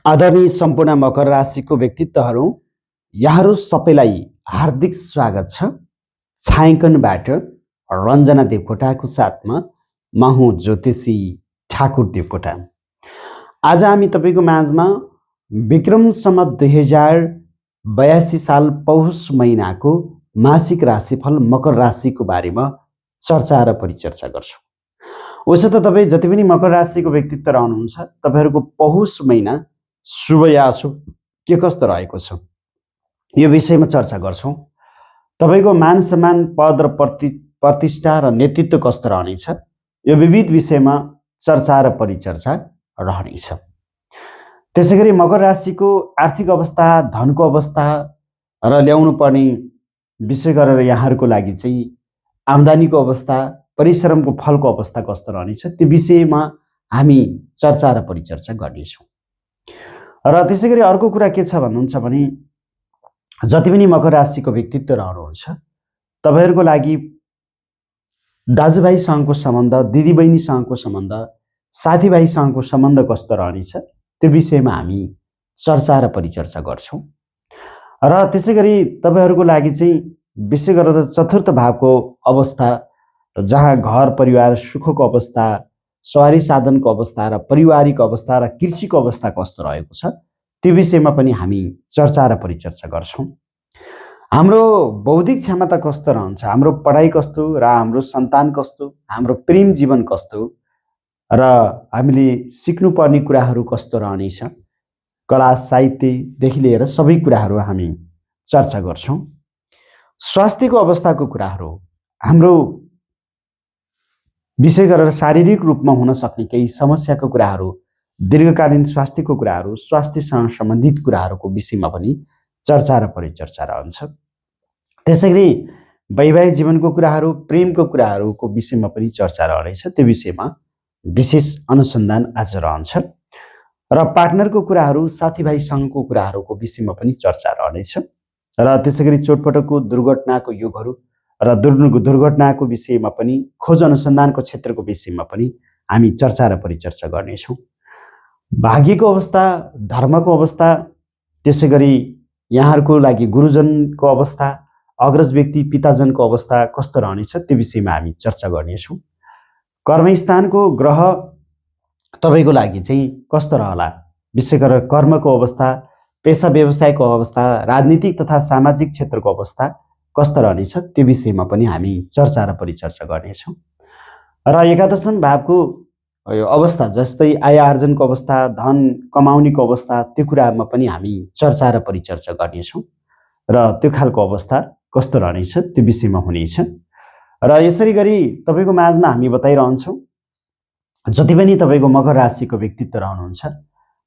आदरणीय सम्पूर्ण मकर राशिको व्यक्तित्वहरू, यहाँहरू सबैलाई हार्दिक स्वागत छ। छायाङ्कनबाट रञ्जना देवकोटाको साथमा म हुँ ज्योतिषी ठाकुर देवकोटा। आज हामी तपाईँको माझमा विक्रम सम्वत 2082 साल पौष महिनाको मासिक राशिफल मकर राशिको बारेमा चर्चा र परिचर्चा गर्छौँ। उसो त तपाईँ जति पनि मकर राशिको व्यक्तित्व रहनुहुन्छ, तपाईँहरूको पौष महिना शुभ या अशुभ के कस्तो रहेको छ, यो विषयमा चर्चा गर्छौँ। तपाईँको मान सम्मान, पद र प्रतिष्ठा र नेतृत्व कस्तो रहनेछ, यो विविध विषयमा चर्चा र परिचर्चा रहनेछ। त्यसैगरी मकर राशिको आर्थिक अवस्था, धनको अवस्था र ल्याउनु पर्ने विशेष गरेर यहाँहरूको लागि चाहिँ आम्दानीको अवस्था, परिश्रमको फलको अवस्था कस्तो रहनेछ, त्यो विषयमा हामी चर्चा र परिचर्चा गर्नेछौँ। र त्यसैगरी अर्को कुरा के छ भन्नुहुन्छ भने, जति पनि मकर राशिको व्यक्तित्व रहनुहुन्छ, तपाईँहरूको लागि दाजुभाइसँगको सम्बन्ध, दिदीबहिनीसँगको सम्बन्ध, साथीभाइसँगको सम्बन्ध कस्तो रहनेछ, त्यो विषयमा हामी चर्चा र परिचर्चा गर्छौँ। र त्यसैगरी तपाईँहरूको लागि चाहिँ विशेष गरेर चतुर्थ भावको अवस्था, जहाँ घर परिवार सुखको अवस्था, सवारी साधनको अवस्था र पारिवारिक अवस्था र कृषिको अवस्था कस्तो रहेको छ, त्यो विषयमा पनि हामी चर्चा र परिचर्चा गर्छौँ। हाम्रो बौद्धिक क्षमता कस्तो रहन्छ, हाम्रो पढाइ कस्तो र हाम्रो सन्तान कस्तो, हाम्रो प्रेम जीवन कस्तो र हामीले सिक्नुपर्ने कुराहरू कस्तो रहनेछ, कला साहित्यदेखि लिएर सबै कुराहरू हामी चर्चा गर्छौँ। स्वास्थ्यको अवस्थाको कुराहरू, हाम्रो विशेष गरेर शारीरिक रूपमा हुन सक्ने केही समस्याको कुराहरू, दीर्घकालीन स्वास्थ्यको कुराहरू, स्वास्थ्यसँग सम्बन्धित कुराहरूको विषयमा पनि चर्चा र परिचर्चा रहन्छ। त्यसैगरी वैवाहिक जीवनको कुराहरू, प्रेमको कुराहरूको विषयमा पनि चर्चा रहनेछ, त्यो विषयमा विशेष अनुसन्धान आज रहन्छ। र पार्टनरको कुराहरू, साथीभाइसँगको कुराहरूको विषयमा पनि चर्चा रहनेछ। र त्यसैगरी चोटपटकको दुर्घटनाको युगहरू र दुर्घटनाको विषयमा पनि, खोज अनुसन्धानको क्षेत्रको विषयमा पनि हामी चर्चा र परिचर्चा गर्नेछौँ। भाग्यको अवस्था, धर्मको अवस्था, त्यसैगरी यहाँहरूको लागि गुरुजनको अवस्था, अग्रज व्यक्ति पिताजनको अवस्था कस्तो रहनेछ, त्यो विषयमा हामी चर्चा गर्नेछौँ। कर्मस्थानको ग्रह तपाईँको लागि चाहिँ कस्तो रहला, विशेष गरेर कर्मको अवस्था, पेसा व्यवसायको अवस्था, राजनीतिक तथा सामाजिक क्षेत्रको अवस्था कस्तो रहनेछ, त्यो विषयमा पनि हामी चर्चा र परिचर्चा गर्नेछौँ। र एकादशम भावको अवस्था, जस्तै आय आर्जनको अवस्था, धन कमाउनेको अवस्था, त्यो कुरामा पनि हामी चर्चा र परिचर्चा गर्नेछौँ। र त्यो खालको अवस्था कस्तो रहनेछ, त्यो विषयमा हुनेछ। र यसरी गरी तपाईँको माझमा हामी बताइरहन्छौँ, जति पनि तपाईँको मकर राशिको व्यक्तित्व रहनुहुन्छ,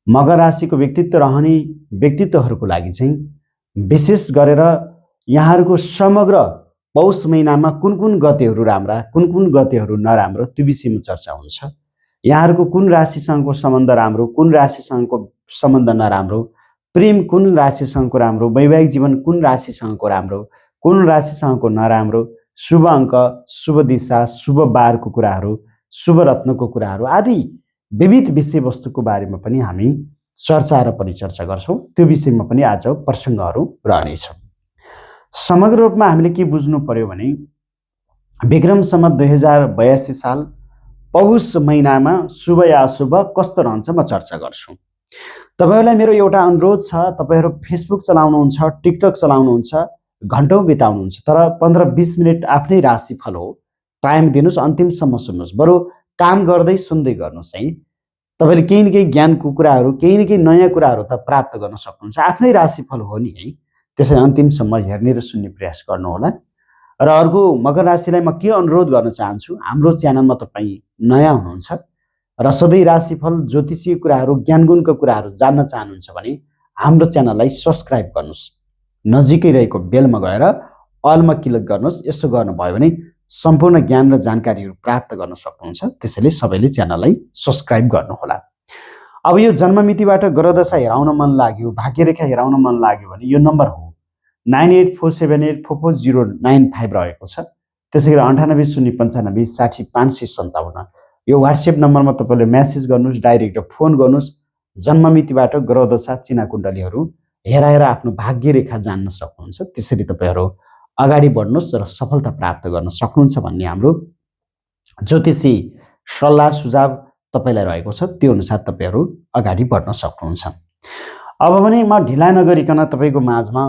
मकर राशिको व्यक्तित्व रहने व्यक्तित्वहरूको लागि चाहिँ विशेष गरेर यहाँहरूको समग्र पौष महिनामा कुन कुन गतेहरू राम्रा, कुन कुन गतेहरू नराम्रो, त्यो विषयमा चर्चा हुन्छ। यहाँहरूको कुन राशिसँगको सम्बन्ध राम्रो, कुन राशिसँगको सम्बन्ध नराम्रो, प्रेम कुन राशिसँगको राम्रो, वैवाहिक जीवन कुन राशिसँगको राम्रो, कुन राशिसँगको नराम्रो, शुभ अङ्क, शुभ दिशा, शुभ बारको कुराहरू, शुभ रत्नको कुराहरू आदि विविध विषयवस्तुको बारेमा पनि हामी चर्चा र परिचर्चा गर्छौँ। त्यो विषयमा पनि आज प्रसङ्गहरू रहनेछ। समग्र रूपमा हामीले के बुझ्नु पर्यो भने, विक्रम सम्वत 2082 साल पौष महिनामा शुभ या अशुभ कस्तो रहन्छ म चर्चा गर्छु। तपाईँहरूलाई मेरो एउटा अनुरोध छ, तपाईँहरू फेसबुक चलाउनुहुन्छ, टिकटक चलाउनुहुन्छ, घन्टौँ बिताउनुहुन्छ, तर 15-20 मिनट आफ्नै राशिफल हो, टाइम दिनुहोस्, अन्तिमसम्म सुन्नुहोस्, बरु काम गर्दै सुन्दै गर्नुहोस् है। तपाईँले केही न केही ज्ञानको कुराहरू, केही न केही नयाँ कुराहरू त प्राप्त गर्न सक्नुहुन्छ। आफ्नै राशिफल हो नि है, त्यसैले अन्तिमसम्म हेर्ने र सुन्ने प्रयास गर्नुहोला। र अर्को, मकर राशिलाई म के अनुरोध गर्न चाहन्छु, हाम्रो च्यानलमा तपाईँ नयाँ हुनुहुन्छ र सधैँ राशिफल, ज्योतिषीय कुराहरू, ज्ञानगुणका कुराहरू जान्न चाहनुहुन्छ भने हाम्रो च्यानललाई सब्सक्राइब गर्नुहोस्, नजिकै रहेको बेलमा गएर अलमा क्लिक गर्नुहोस्। यसो गर्नुभयो भने सम्पूर्ण ज्ञान र जानकारीहरू प्राप्त गर्न सक्नुहुन्छ। त्यसैले सबैले च्यानललाई सब्सक्राइब गर्नुहोला। अब यो जन्ममितिबाट ग्रहदशा हेराउन मन लाग्यो, भाग्यरेखा हेराउन मन लाग्यो भने यो नम्बर हो 9847844095 रहेको छ। त्यसैगरी 98095560 557 यो व्हाट्सएप नम्बरमा तपाईँले मेसेज गर्नुहोस्, डाइरेक्ट फोन गर्नुहोस्। जन्ममितिबाट ग्रह दशा चिना कुण्डलीहरू हेराएर आफ्नो भाग्य रेखा जान्न सक्नुहुन्छ। त्यसरी तपाईँहरू अगाडि बढ्नुहोस् र सफलता प्राप्त गर्न सक्नुहुन्छ भन्ने हाम्रो ज्योतिषी सल्लाह सुझाव तपाईँलाई रहेको छ। त्यो अनुसार तपाईँहरू अगाडि बढ्न सक्नुहुन्छ। अब भने म ढिला नगरिकन तपाईँको माझमा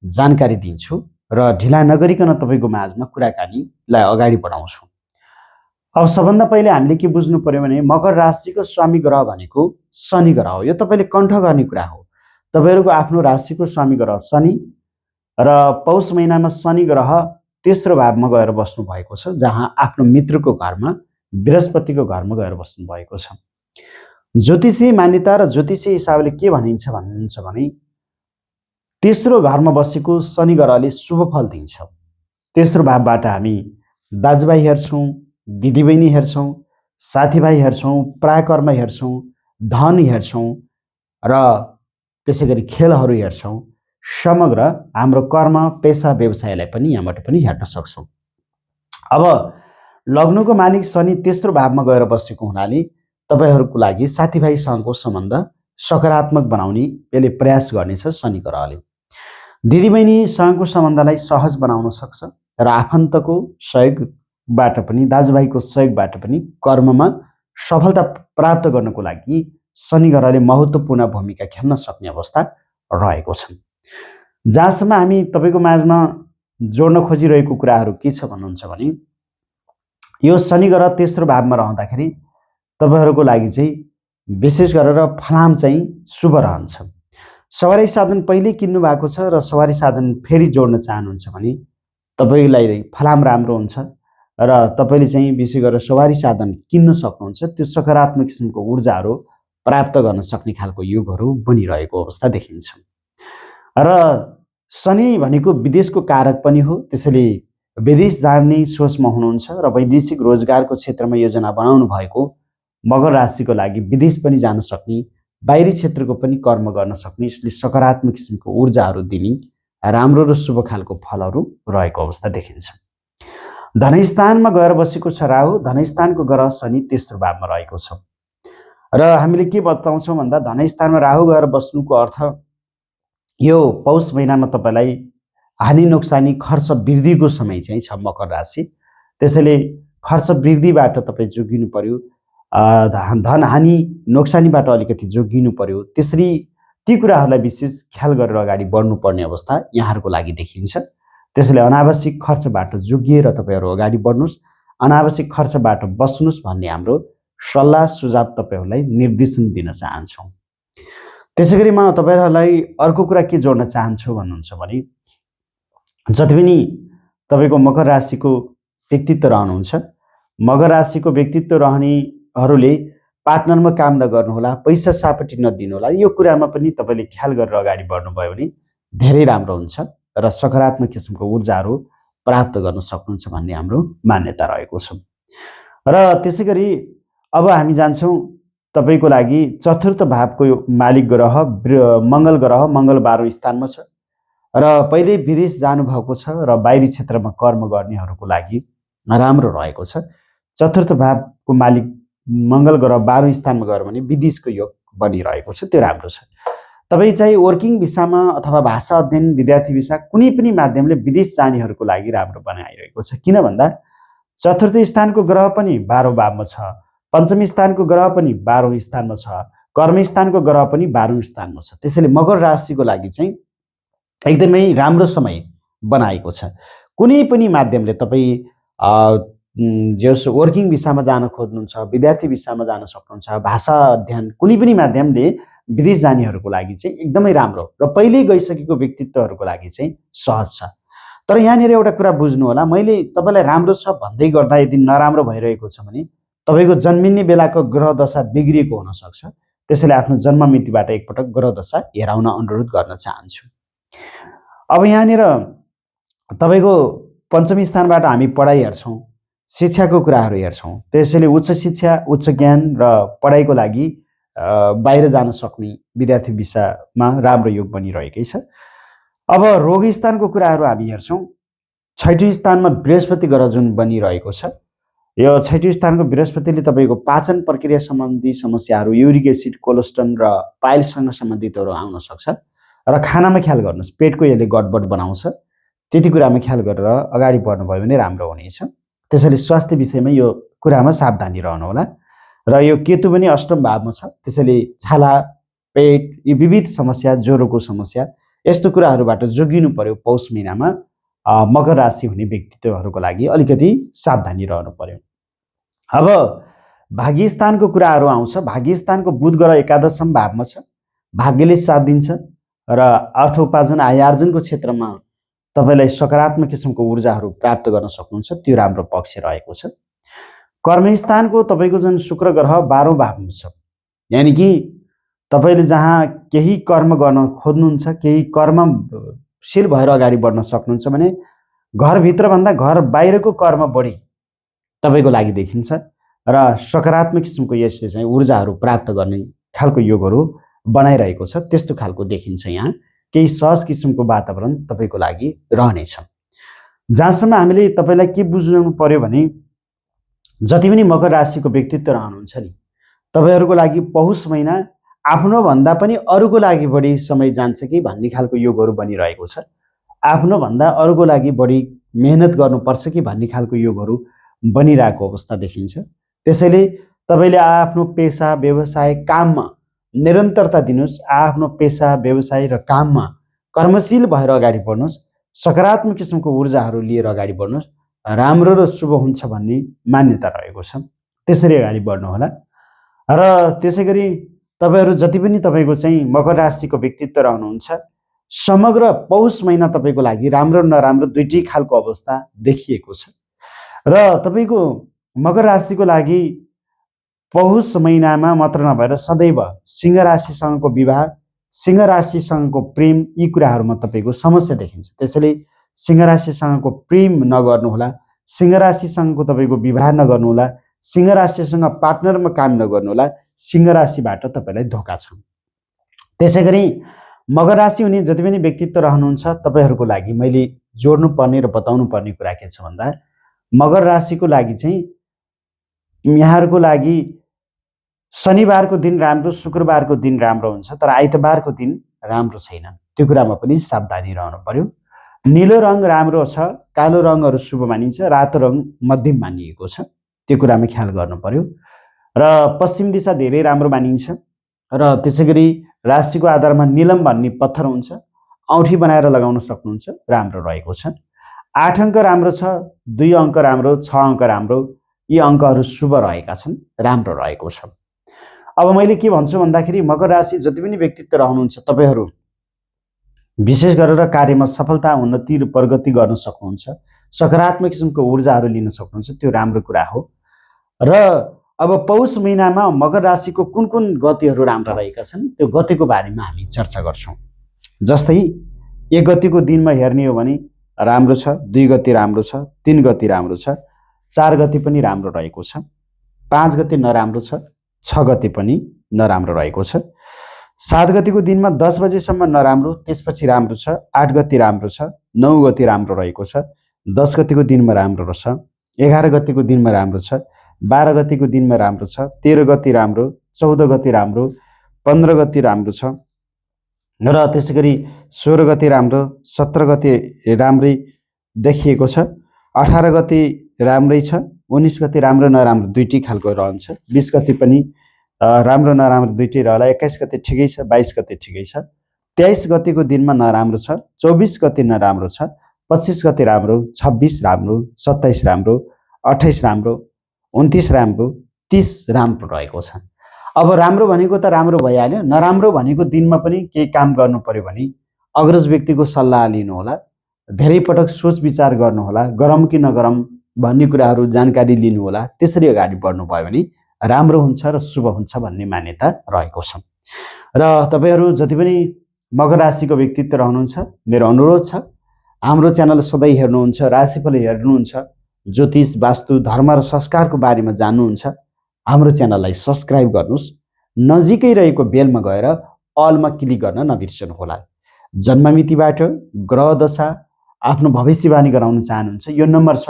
जानकारी दिन्छु र ढिला नगरिकन तपाईँको माझमा कुराकानीलाई अगाडि बढाउँछु। अब सबभन्दा पहिले हामीले के बुझ्नु पर्यो भने मकर राशिको स्वामी ग्रह भनेको शनि ग्रह हो। यो तपाईँले कण्ठ गर्ने कुरा हो। तपाईँहरूको आफ्नो राशिको स्वामी ग्रह शनि र पौष महिनामा शनि ग्रह तेस्रो भावमा गएर बस्नु भएको छ, जहाँ आफ्नो मित्रको घरमा बृहस्पतिको घरमा गएर बस्नु भएको छ। ज्योतिषी मान्यता र ज्योतिषी हिसाबले के भनिन्छ भन्नुहुन्छ भने तेस्रो घरमा बसेको शनि ग्रहले शुभ फल दिन्छ। तेस्रो भावबाट हामी दाजुभाइ हेर्छौँ, दिदीबहिनी हेर्छौँ, साथीभाइ हेर्छौँ, पराक्रम हेर्छौँ, धन हेर्छौँ र त्यसै गरी खेलहरू हेर्छौँ। समग्र हाम्रो कर्म पेसा व्यवसायलाई पनि यहाँबाट पनि हेर्न सक्छौँ। अब लग्नको मालिक शनि तेस्रो भावमा गएर बसेको हुनाले तपाईँहरूको लागि साथीभाइसँगको सम्बन्ध सकारात्मक बनाउने यसले प्रयास गर्नेछ शनि ग्रहले। दिदीबहिनीसँगको सम्बन्धलाई सहज बनाउन सक्छ र आफन्तको सहयोगबाट पनि दाजुभाइको सहयोगबाट पनि कर्ममा सफलता प्राप्त गर्नको लागि शनि ग्रहले महत्त्वपूर्ण भूमिका खेल्न सक्ने अवस्था रहेको छ। जहाँसम्म हामी तपाईँको माझमा जोड्न खोजिरहेको कुराहरू के छ भन्नुहुन्छ भने यो शनि ग्रह तेस्रो भावमा रहँदाखेरि तपाईँहरूको लागि चाहिँ विशेष गरेर फलाम चाहिँ शुभ रहन्छ। सवारी साधन पहिले किन्नु भएको छ र सवारी साधन फेरि जोड्न चाहनुहुन्छ भने तपाईँलाई फलाम राम्रो हुन्छ र तपाईँले चाहिँ विशेष गरेर सवारी साधन किन्न सक्नुहुन्छ। त्यो सकारात्मक किसिमको ऊर्जाहरू प्राप्त गर्न सक्ने खालको युगहरू बनिरहेको अवस्था देखिन्छ। र शनि भनेको विदेशको कारक पनि हो, त्यसैले विदेश जाने सोचमा हुनुहुन्छ र वैदेशिक रोजगारको क्षेत्रमा योजना बनाउनु भएको मकर राशिको लागि विदेश पनि जान सक्ने, बाहिरी क्षेत्रको पनि कर्म गर्न सक्ने, यसले सकारात्मक किसिमको ऊर्जाहरू दिने राम्रो र शुभ खालको फलहरू रहेको अवस्था देखिन्छ। धनस्थानमा गएर बसेको छ राहु, धनस्थानको ग्रह शनि तेस्रो भावमा रहेको छ र हामीले के बताउँछौँ भन्दा धनस्थानमा राहु गएर बस्नुको अर्थ यो पौष महिनामा तपाईँलाई हानि नोक्सानी खर्च वृद्धिको समय चाहिँ छ मकर राशि। त्यसैले खर्च वृद्धिबाट तपाईँ जोगिनु पर्यो, धन हानि नोक्सानीबाट अलिकति जोगिनु पर्यो। त्यसरी ती कुराहरूलाई विशेष ख्याल गरेर अगाडि बढ्नुपर्ने अवस्था यहाँहरूको लागि देखिन्छ। त्यसैले अनावश्यक खर्चबाट जोगिएर तपाईँहरू अगाडि बढ्नुहोस्, अनावश्यक खर्चबाट बस्नुहोस् भन्ने हाम्रो सल्लाह सुझाव तपाईँहरूलाई निर्देशन दिन चाहन्छौँ। त्यसै गरी म तपाईँहरूलाई अर्को कुरा के जोड्न चाहन्छु भन्नुहुन्छ भने जति पनि तपाईँको मकर राशिको व्यक्तित्व रहनुहुन्छ, मकर राशिको व्यक्तित्व रहनेहरूले पार्टनरमा काम नगर्नुहोला, पैसा सापटी नदिनुहोला। यो कुरामा पनि तपाईँले ख्याल गरेर अगाडि बढ्नुभयो भने धेरै राम्रो हुन्छ र सकारात्मक किसिमको ऊर्जाहरू प्राप्त गर्न सक्नुहुन्छ भन्ने हाम्रो मान्यता रहेको छ। र त्यसै गरी अब हामी जान्छौँ तपाईँको लागि चतुर्थ भावको मालिक ग्रह मङ्गल ग्रह, मङ्गल 12औं स्थानमा छ र पहिले विदेश जानुभएको छ र बाहिरी क्षेत्रमा कर्म गर्नेहरूको लागि राम्रो रहेको छ। चतुर्थ भावको मालिक मङ्गल ग्रह 12औं स्थानमा गयो भने विदेशको योग बनिरहेको छ, त्यो राम्रो छ। तपाईँ चाहिँ वर्किङ भिसामा अथवा भाषा अध्ययन विद्यार्थी भिसा कुनै पनि माध्यमले विदेश जानेहरूको लागि राम्रो बनाइरहेको छ। किन भन्दा चतुर्थ स्थानको ग्रह पनि 12औं भावमा छ, पञ्चम स्थानको ग्रह पनि 12औं स्थानमा छ, कर्मस्थानको ग्रह पनि 12औं स्थानमा छ। त्यसैले मकर राशिको लागि चाहिँ एकदमै राम्रो समय बनाएको छ। कुनै पनि माध्यमले तपाईँ जस वर्किङ भिसामा जान खोज्नुहुन्छ, विद्यार्थी भिसामा जान सक्नुहुन्छ, भाषा अध्ययन कुनै पनि माध्यमले विदेश जानेहरूको लागि चाहिँ एकदमै राम्रो र पहिल्यै गइसकेको व्यक्तित्वहरूको लागि चाहिँ सहज छ। तर यहाँनिर एउटा कुरा बुझ्नु होला, मैले तपाईँलाई राम्रो छ भन्दै गर्दा यदि नराम्रो भइरहेको छ भने तपाईँको जन्मिने बेलाको ग्रह दशा बिग्रिएको हुनसक्छ। त्यसैले आफ्नो जन्म मितिबाट एकपटक ग्रह दशा हेराउन अनुरोध गर्न चाहन्छु। अब यहाँनिर तपाईँको पञ्चम स्थानबाट हामी पढाइ हेर्छौँ, शिक्षाको कुराहरू हेर्छौँ। त्यसैले उच्च शिक्षा, उच्च ज्ञान र पढाइको लागि बाहिर जान सक्ने विद्यार्थी भिसामा राम्रो योग बनिरहेकै छ। अब रोग स्थानको कुराहरू हामी हेर्छौँ, 6औं स्थानमा बृहस्पति ग्रह जुन बनिरहेको छ, यो 6औं स्थानको बृहस्पतिले तपाईँको पाचन प्रक्रिया सम्बन्धी समस्याहरू, युरिक एसिड, कोलेस्ट्रोल र पाइल्ससँग सम्बन्धितहरू आउन सक्छ र खानामा ख्याल गर्नुहोस्, पेटको यसले गडबड बनाउँछ, त्यति कुरामा ख्याल गरेर अगाडि बढ्नुभयो भने राम्रो हुनेछ। त्यसैले स्वास्थ्य विषयमा यो कुरामा सावधानी रहनुहोला। र यो केतु पनि अष्टम भावमा छ, त्यसैले छाला, पेट, यी विविध समस्या, ज्वरोको समस्या, यस्तो कुराहरूबाट जोगिनु पर्यो। पौष महिनामा मकर राशि हुने व्यक्तित्वहरूको लागि अलिकति सावधानी रहनु पर्यो। अब भाग्यस्थानको कुराहरू आउँछ। भाग्यस्थानको बुध ग्रह एकादशम भावमा छ, भाग्यले साथ दिन्छ र अर्थ उपार्जन, आय आर्जनको क्षेत्रमा तपाईलाई सकारात्मक किसिमको ऊर्जाहरू प्राप्त गर्न सक्नुहुन्छ, त्यो राम्रो पक्ष रहेको छ। कर्मस्थानको तपाईँको जुन शुक्र ग्रह 12औं भावमा छ, यानि कि तपाईँले जहाँ केही कर्म गर्न खोज्नुहुन्छ, केही कर्मशील भएर अगाडि बढ्न सक्नुहुन्छ भने घरभित्रभन्दा घर बाहिरको कर्म बढी तपाईँको लागि देखिन्छ र सकारात्मक किसिमको यसले चाहिँ ऊर्जाहरू प्राप्त गर्ने खालको योगहरू बनाइरहेको छ, त्यस्तो खालको देखिन्छ। यहाँ केही सहज किसिमको वातावरण तपाईँको लागि रहनेछ। जहाँसम्म हामीले तपाईँलाई के बुझ्नु पर्यो भने जति पनि मकर राशिको व्यक्तित्व रहनुहुन्छ नि, तपाईँहरूको लागि पौष महिना आफ्नोभन्दा पनि अरूको लागि बढी समय जान्छ कि भन्ने खालको योगहरू बनिरहेको छ। आफ्नोभन्दा अरूको लागि बढी मेहनत गर्नुपर्छ कि भन्ने खालको योगहरू बनिरहेको अवस्था देखिन्छ। त्यसैले तपाईँले आफ्नो पेसा, व्यवसाय, काममा निरन्तरता दिनुहोस्। आफ्नो पेसा, व्यवसाय र काममा कर्मशील भएर अगाडि बढ्नुहोस्। सकारात्मक किसिमको ऊर्जाहरू लिएर अगाडि बढ्नुहोस्। राम्रो र शुभ हुन्छ भन्ने मान्यता रहेको छ, त्यसरी अगाडि बढ्नुहोला। र त्यसै गरी तपाईँहरू जति पनि तपाईँको चाहिँ मकर राशिको व्यक्तित्व रहनुहुन्छ, समग्र पौष महिना तपाईँको लागि राम्रो नराम्रो दुईटै खालको अवस्था देखिएको छ। र तपाईँको मकर राशिको लागि पौष महिनामा मात्र नभएर सदैव सिंह राशिसँगको विवाह, सिंह राशिसँगको प्रेम, यी कुराहरूमा तपाईँको समस्या देखिन्छ। त्यसैले सिंह राशिसँगको प्रेम नगर्नुहोला, सिंह राशिसँगको तपाईँको विवाह नगर्नुहोला, सिंह राशिसँग पार्टनरमा काम नगर्नुहोला, सिंह राशिबाट तपाईँलाई धोका छ। त्यसै गरी मकर राशि हुने जति पनि व्यक्तित्व रहनुहुन्छ, तपाईँहरूको लागि मैले जोड्नु पर्ने र बताउनु पर्ने कुरा के छ भन्दा मकर राशिको लागि चाहिँ यहाँहरूको लागि शनिबारको दिन राम्रो, शुक्रबारको दिन राम्रो हुन्छ, तर आइतबारको दिन राम्रो छैन। त्यो कुरामा पनि सावधानी रहनु पर्यो। नीलो रङ राम्रो छ, कालो रङहरू शुभ मानिन्छ, रातो रङ मध्यम मानिएको छ, त्यो कुरामा ख्याल गर्नु पर्यो। र पश्चिम दिशा धेरै राम्रो मानिन्छ र त्यसै गरी राशिको आधारमा नीलम भन्ने पत्थर हुन्छ, औँठी बनाएर लगाउन सक्नुहुन्छ, राम्रो रहेको छ। 8 अङ्क राम्रो छ, 2 अङ्क राम्रो, 6 अङ्क राम्रो, यी अङ्कहरू शुभ रहेका छन्, राम्रो रहेको छ। अब मैले के भन्छु भन्दाखेरि मकर राशि जति पनि व्यक्तित्व रहनुहुन्छ, तपाईँहरू विशेष गरेर कार्यमा सफलता, उन्नति र प्रगति गर्न सक्नुहुन्छ, सकारात्मक किसिमको ऊर्जाहरू लिन सक्नुहुन्छ, त्यो राम्रो कुरा हो। र अब पौष महिनामा मकर राशिको कुन कुन गतिहरू राम्रा रहेका छन्, त्यो गतिको बारेमा हामी चर्चा गर्छौँ। जस्तै 1 गतिको दिनमा हेर्ने हो भने राम्रो छ, 2 गति राम्रो छ, 3 गति राम्रो छ, 4 गति पनि राम्रो रहेको छ, 5 गति नराम्रो छ, 6 गति पनि नराम्रो रहेको छ, 7 गतिको दिनमा 10 बजेसम्म नराम्रो, त्यसपछि राम्रो छ, 8 गति राम्रो छ, 9 गति राम्रो रहेको छ, 10 गतिको दिनमा राम्रो छ, 11 गतिको दिनमा राम्रो छ, 12 गतिको दिनमा राम्रो छ, 13 गति राम्रो, 14 गति राम्रो, 15 गति राम्रो छ, र त्यसै गरी 16 गति राम्रो, 17 गति राम्रै देखिएको छ, 18 गति राम्रै छ, 19 गति राम्रो नराम्रो दुईटै खालको रहन्छ, 20 गति पनि राम्रो नराम्रो दुईटै रहला, 21 गति ठिकै छ, 22 गति ठिकै छ, 23 गतिको दिनमा नराम्रो छ, 24 गति नराम्रो छ, 25 गति राम्रो, 26 राम्रो, 27 राम्रो, 28 राम्रो, 29 राम्रो, 30 राम्रो रहेको छ। अब राम्रो भनेको त राम्रो भइहाल्यो, नराम्रो भनेको दिनमा पनि केही काम गर्नु पर्यो भने अग्रज व्यक्तिको सल्लाह लिनुहोला, धेरै पटक सोच विचार गर्नुहोला, गरम कि नगरम भन्ने कुराहरू जानकारी लिनुहोला, त्यसरी अगाडि बढ्नुभयो भने राम्रो हुन्छ र शुभ हुन्छ भन्ने मान्यता रहेको छ। र तपाईहरू जति पनि मकर राशिको व्यक्तित्व रहनुहुन्छ, मेरो अनुरोध छ, हाम्रो च्यानल सधैँ हेर्नुहुन्छ, राशिफल हेर्नुहुन्छ, ज्योतिष, वास्तु, धर्म र संस्कारको बारेमा जान्नुहुन्छ, हाम्रो च्यानललाई सब्स्क्राइब गर्नुहोस्, नजिकै रहेको बेलमा गएर अलमा क्लिक गर्न नबिर्सनुहोला। जन्ममितिबाट ग्रह दशा आफ्नो भविष्यवाणी गराउन चाहनुहुन्छ, यो नम्बर छ,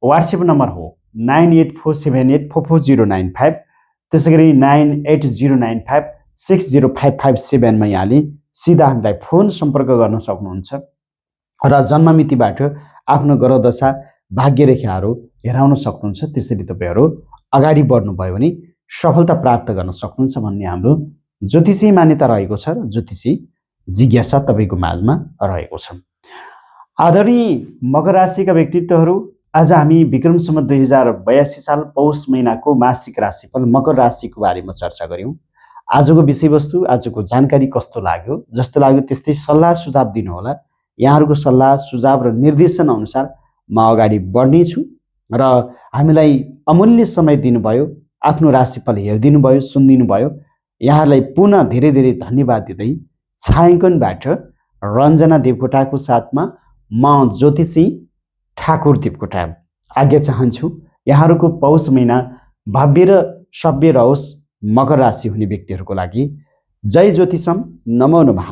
व्हाट्सएप नम्बर हो, 9847844095, त्यसै गरी 9809560557मा यहाँले सिधा हामीलाई फोन सम्पर्क गर्न सक्नुहुन्छ र जन्ममितिबाट आफ्नो ग्रहदशा भाग्यरेखाहरू हेराउन सक्नुहुन्छ। त्यसरी तपाईँहरू अगाडि बढ्नुभयो भने सफलता प्राप्त गर्न सक्नुहुन्छ भन्ने हाम्रो ज्योतिषी मान्यता रहेको छ र ज्योतिषी जिज्ञासा तपाईँको माझमा रहेको छ। आदरणीय मकर राशिका व्यक्तित्वहरू, आज हामी विक्रम सम्वत 2082 साल पौष महिनाको मासिक राशिफल मकर राशिको बारेमा चर्चा गऱ्यौँ। आजको विषयवस्तु, आजको जानकारी कस्तो लाग्यो, जस्तो लाग्यो त्यस्तै सल्लाह सुझाव दिनुहोला। यहाँहरूको सल्लाह सुझाव र निर्देशन अनुसार म अगाडि बढ्नेछु र हामीलाई अमूल्य समय दिनुभयो, आफ्नो राशिफल हेरिदिनु भयो, सुनिदिनु भयो। यहाँहरूलाई पुनः धेरै धेरै धन्यवाद दिँदै छायाङ्कनबाट रञ्जना देवकोटाको साथमा म ज्योतिषी ठाकुर देवकोटा आज्ञा चाहन्छु। यहाँहरूको पौष महिना भव्य र सभ्य रहोस् मकर राशि हुने व्यक्तिहरूको लागि। जय ज्योतिषम, नमो नमः।